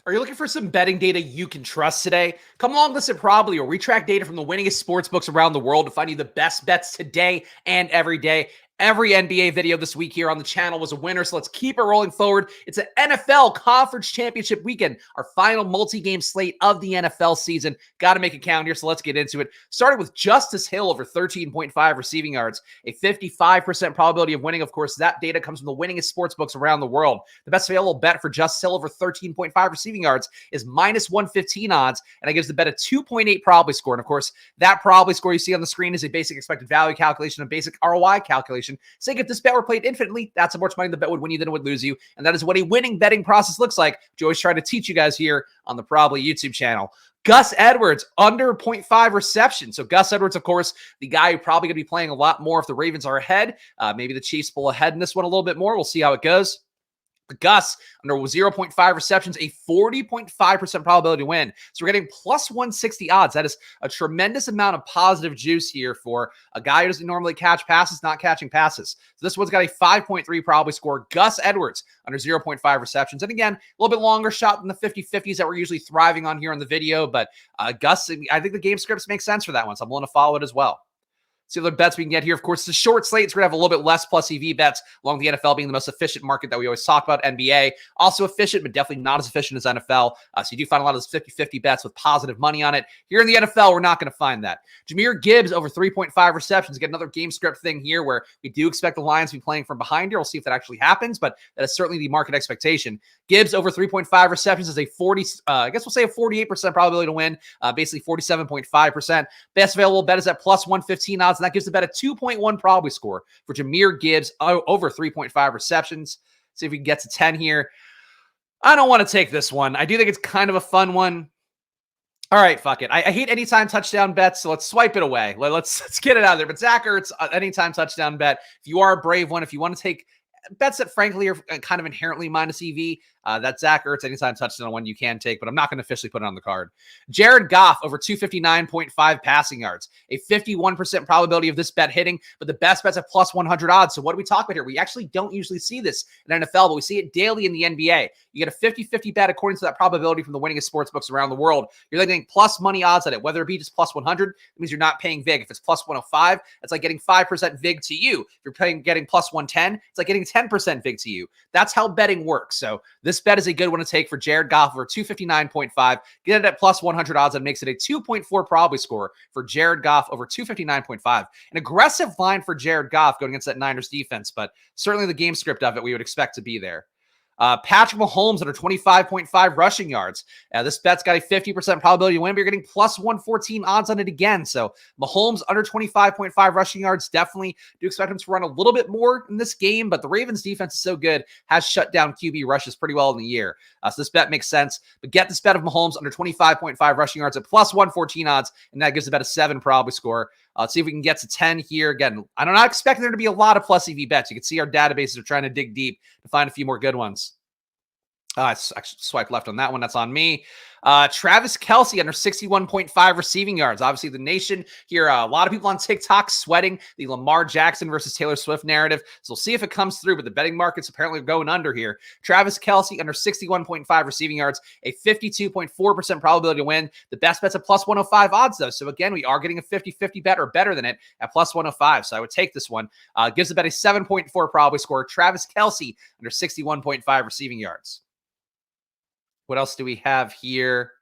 Are you looking for some betting data you can trust today? Come along, listen probably, or we track data from the winningest sportsbooks around the world to find you the best bets today and every day. Every NBA video this week here on the channel was a winner, so let's keep it rolling forward. It's an NFL Conference Championship weekend, our final multi-game slate of the NFL season. Got to make it count here, so let's get into it. Starting with Justice Hill over 13.5 receiving yards, a 55% probability of winning. Of course, that data comes from the winningest sportsbooks around the world. The best available bet for Justice Hill over 13.5 receiving yards is minus 115 odds, and it gives the bet a 2.8 probability score. And of course, that probability score you see on the screen is a basic expected value calculation, a basic ROI calculation. Saying if this bet were played infinitely, that's how much money the bet would win you than it would lose you. And that is what a winning betting process looks like, which I always try to teach you guys here on the Probably YouTube channel. Gus Edwards, under 0.5 reception. So Gus Edwards, of course, the guy who probably going to be playing a lot more if the Ravens are ahead. Maybe the Chiefs pull ahead in this one a little bit more. We'll see how it goes. Gus, under 0.5 receptions, a 40.5% probability to win. So we're getting plus 160 odds. That is a tremendous amount of positive juice here for a guy who doesn't normally catch passes, not catching passes. So this one's got a 5.3 probability score. Gus Edwards, under 0.5 receptions. And again, a little bit longer shot than the 50-50s that we're usually thriving on here in the video. But Gus, I think the game scripts make sense for that one, so I'm willing to follow it as well. See other bets we can get here. Of course, it's a short slate. So we're going to have a little bit less plus EV bets, along with the NFL being the most efficient market that we always talk about. NBA, also efficient, but definitely not as efficient as NFL. So you do find a lot of those 50-50 bets with positive money on it. Here in the NFL, we're not going to find that. Jahmyr Gibbs over 3.5 receptions. Get another game script thing here where we do expect the Lions to be playing from behind here. We'll see if that actually happens, but that is certainly the market expectation. Gibbs over 3.5 receptions is a 48% probability to win, basically 47.5%. Best available bet is at plus 115 odds, and that gives the bet a 2.1 probability score for Jahmyr Gibbs over 3.5 receptions. See if we can get to 10 here. I don't want to take this one. I do think it's kind of a fun one. All right, fuck it. I hate anytime touchdown bets, so let's swipe it away. Let's get it out of there. But Zach Ertz, anytime touchdown bet. If you are a brave one, if you want to take bets that frankly are kind of inherently minus EV, that Zach Ertz anytime touchdown one you can take, but I'm not going to officially put it on the card. Jared Goff over 259.5 passing yards, a 51% probability of this bet hitting, but the best bet's at plus 100 odds. So what do we talk about here? We actually don't usually see this in NFL, but we see it daily in the NBA. You get a 50-50 bet according to that probability from the winningest sportsbooks around the world. You're getting plus money odds at it, whether it be just plus 100, it means you're not paying VIG. If it's plus 105, it's like getting 5% VIG to you. If you're getting plus 110, it's like getting 10% VIG to you. That's how betting works. So this bet is a good one to take for Jared Goff over 259.5. Get it at plus 100 odds. That makes it a 2.4 probability score for Jared Goff over 259.5. An aggressive line for Jared Goff going against that Niners defense, but certainly the game script of it we would expect to be there. Patrick Mahomes under 25.5 rushing yards. This bet's got a 50% probability to win, but you're getting plus 114 odds on it again. So Mahomes under 25.5 rushing yards, definitely do expect him to run a little bit more in this game, but the Ravens defense is so good, has shut down QB rushes pretty well in the year. So this bet makes sense, but get this bet of Mahomes under 25.5 rushing yards at plus 114 odds, and that gives the bet a 7 probability score. Let's see if we can get to 10 here. Again, I'm not expecting there to be a lot of plus EV bets. You can see our databases are trying to dig deep to find a few more good ones. I actually swiped left on that one. That's on me. Travis Kelce under 61.5 receiving yards. Obviously, the nation here, a lot of people on TikTok sweating the Lamar Jackson versus Taylor Swift narrative. So we'll see if it comes through, but the betting markets apparently are going under here. Travis Kelce under 61.5 receiving yards, a 52.4% probability to win. The best bet's at plus 105 odds, though. So again, we are getting a 50-50 bet or better than it at plus 105. So I would take this one. Gives the bet a 7.4 probability score. Travis Kelce under 61.5 receiving yards. What else do we have here?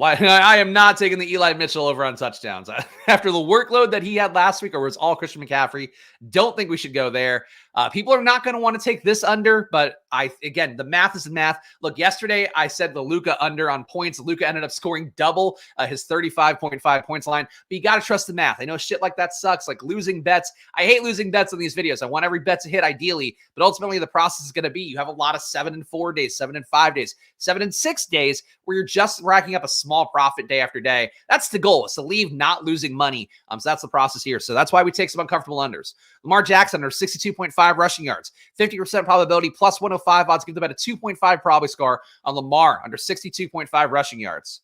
I am not taking the Eli Mitchell over on touchdowns. After the workload that he had last week, or was all Christian McCaffrey, don't think we should go there. People are not going to want to take this under, but again, the math is the math. Look, yesterday I said the Luka under on points. Luka ended up scoring double his 35.5 points line, but you got to trust the math. I know shit like that sucks, like losing bets. I hate losing bets on these videos. I want every bet to hit ideally, but ultimately the process is going to be, you have a lot of 7 and 4 days, 7 and 5 days, 7 and 6 days where you're just racking up a small profit day after day. That's the goal, is to leave not losing money. So that's the process here. So that's why we take some uncomfortable unders. Lamar Jackson under 62.5 rushing yards, 50% probability, plus 105 odds. Give them about a 2.5 probability score on Lamar under 62.5 rushing yards.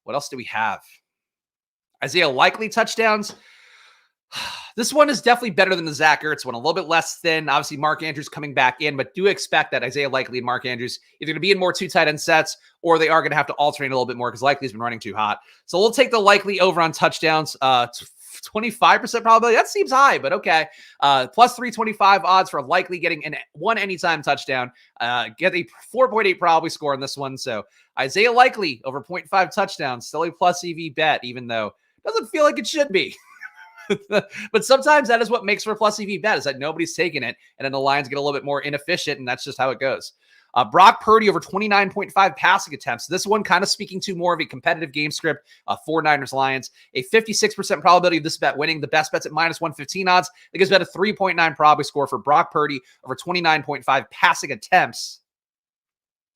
What else do we have? Isaiah likely touchdowns. This one is definitely better than the Zach Ertz one. A little bit less thin. Obviously, Mark Andrews coming back in, but do expect that Isaiah Likely and Mark Andrews either going to be in more two tight end sets or they are going to have to alternate a little bit more because Likely's been running too hot. So we'll take the Likely over on touchdowns. 25% probability. That seems high, but okay. Plus 325 odds for Likely getting one anytime touchdown. Get a 4.8 probability score on this one. So Isaiah Likely over 0.5 touchdowns. Still a plus EV bet, even though it doesn't feel like it should be. But sometimes that is what makes for a plus EV bet, is that nobody's taking it, and then the lines get a little bit more inefficient, and that's just how it goes. Brock Purdy over 29.5 passing attempts. This one kind of speaking to more of a competitive game script for Niners-Lions. A 56% probability of this bet winning. The best bet's at minus 115 odds. That gives bet a 3.9 probability score for Brock Purdy over 29.5 passing attempts.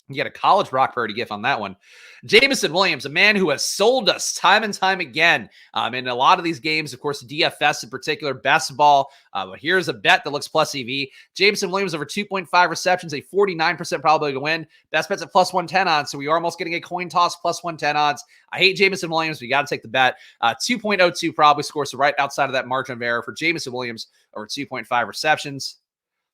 You get a college Brock Purdy gif on that one. Jameson Williams, a man who has sold us time and time again in a lot of these games, of course, DFS in particular, best ball. But here's a bet that looks plus EV. Jameson Williams over 2.5 receptions, a 49% probability to win. Best bet's at plus 110 odds, so we are almost getting a coin toss plus 110 odds. I hate Jameson Williams, but you got to take the bet. 2.02 probability score, so right outside of that margin of error for Jameson Williams over 2.5 receptions.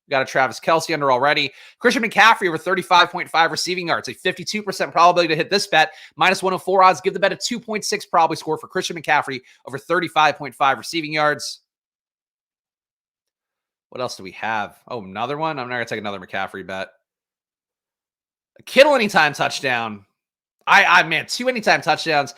Got a Travis Kelce under already. Christian McCaffrey over 35.5 receiving yards, a 52% probability to hit this bet. Minus 104 odds. Give the bet a 2.6 probability score for Christian McCaffrey over 35.5 receiving yards. What else do we have? Oh, another one? I'm not going to take another McCaffrey bet. A Kittle anytime touchdown. Man, 2 anytime touchdowns.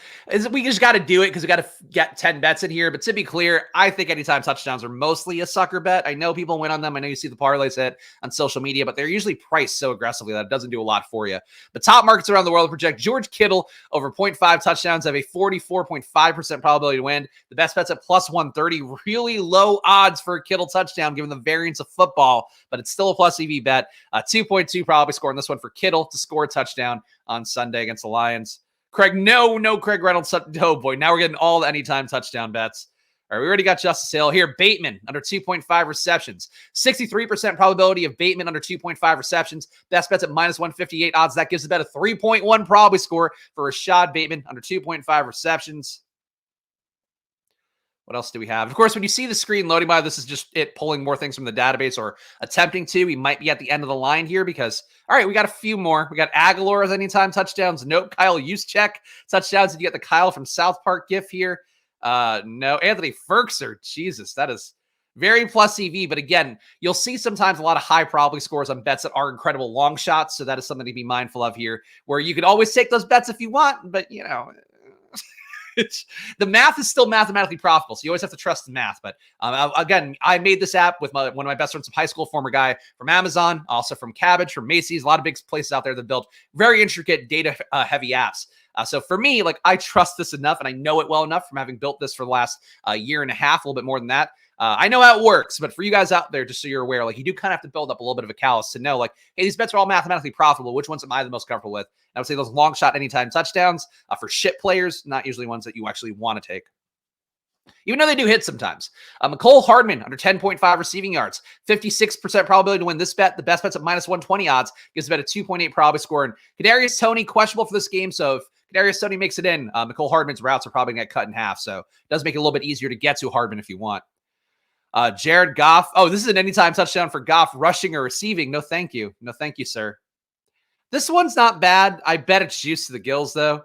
We just got to do it because we got to get 10 bets in here. But to be clear, I think anytime touchdowns are mostly a sucker bet. I know people win on them. I know you see the parlays hit on social media, but they're usually priced so aggressively that it doesn't do a lot for you. The top markets around the world project George Kittle over 0.5 touchdowns have a 44.5% probability to win. The best bet's at plus 130. Really low odds for a Kittle touchdown given the variance of football, but it's still a plus EV bet. 2.2 probability score on this one for Kittle to score a touchdown on Sunday against the Lions. Craig, no Craig Reynolds. Oh boy, now we're getting all the anytime touchdown bets. All right, we already got Justice Hill here. Bateman under 2.5 receptions. 63% probability of Bateman under 2.5 receptions. Best bet's at minus 158 odds. That gives the bet a 3.1 probability score for Rashad Bateman under 2.5 receptions. What else do we have? Of course, when you see the screen loading by, this is just it pulling more things from the database or attempting to. We might be at the end of the line here because, all right, we got a few more. We got Aguilar as anytime touchdowns. Nope. Kyle Juszczyk touchdowns. Did you get the Kyle from South Park gif here? No. Anthony Ferkser. Jesus, that is very plus EV. But again, you'll see sometimes a lot of high probability scores on bets that are incredible long shots. So that is something to be mindful of here, where you can always take those bets if you want, but you know, the math is still mathematically profitable, so you always have to trust the math. But again, I made this app with one of my best friends from high school, former guy from Amazon, also from Cabbage, from Macy's, a lot of big places out there that build very intricate data heavy apps. So for me, like I trust this enough and I know it well enough from having built this for the last year and a half, a little bit more than that. I know how it works, but for you guys out there, just so you're aware, like you do kind of have to build up a little bit of a callus to know, like, hey, these bets are all mathematically profitable. Which ones am I the most comfortable with? And I would say those long shot anytime touchdowns for shit players, not usually ones that you actually want to take, even though they do hit sometimes. Mecole Hardman under 10.5 receiving yards, 56% probability to win this bet. The best bet's at minus 120 odds, gives the bet a 2.8 probability score. And Kadarius Toney questionable for this game, so if Kadarius Toney makes it in, Mecole Hardman's routes are probably going to get cut in half, so it does make it a little bit easier to get to Hardman if you want. Jared Goff. Oh, this is an anytime touchdown for Goff, rushing or receiving. No, thank you. No, thank you, sir. This one's not bad. I bet it's juice to the gills, though.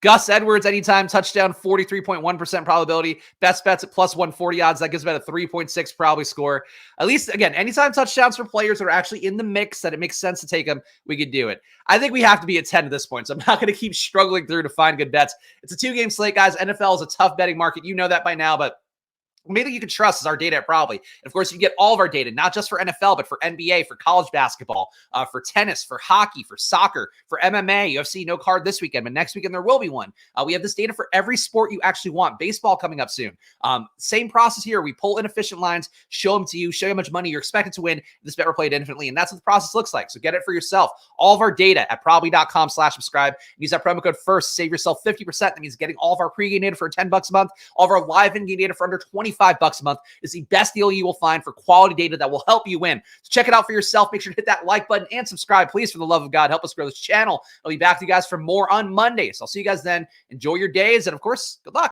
Gus Edwards, anytime touchdown, 43.1% probability. Best bets at plus 140 odds. That gives about a 3.6 probability score. At least, again, anytime touchdowns for players that are actually in the mix, that it makes sense to take them, we could do it. I think we have to be at 10 at this point, so I'm not going to keep struggling through to find good bets. It's a 2-game slate, guys. NFL is a tough betting market. You know that by now, but maybe you can trust is our data at Probably. And of course, you get all of our data, not just for NFL, but for NBA, for college basketball, for tennis, for hockey, for soccer, for MMA, UFC, no card this weekend, but next weekend there will be one. We have this data for every sport you actually want. Baseball coming up soon. Same process here. We pull inefficient lines, show them to you, show you how much money you're expected to win. This bet we're played infinitely, and that's what the process looks like. So get it for yourself. All of our data at probably.com/subscribe. Use that promo code FIRST. Save yourself 50%. That means getting all of our pregame data for $10 a month, all of our live in-game data for under $25 a month. Is the best deal you will find for quality data that will help you win. So check it out for yourself. Make sure to hit that like button and subscribe, please, for the love of God. Help us grow this channel. I'll be back to you guys for more on Monday. So I'll see you guys then. Enjoy your days, and of course, good luck.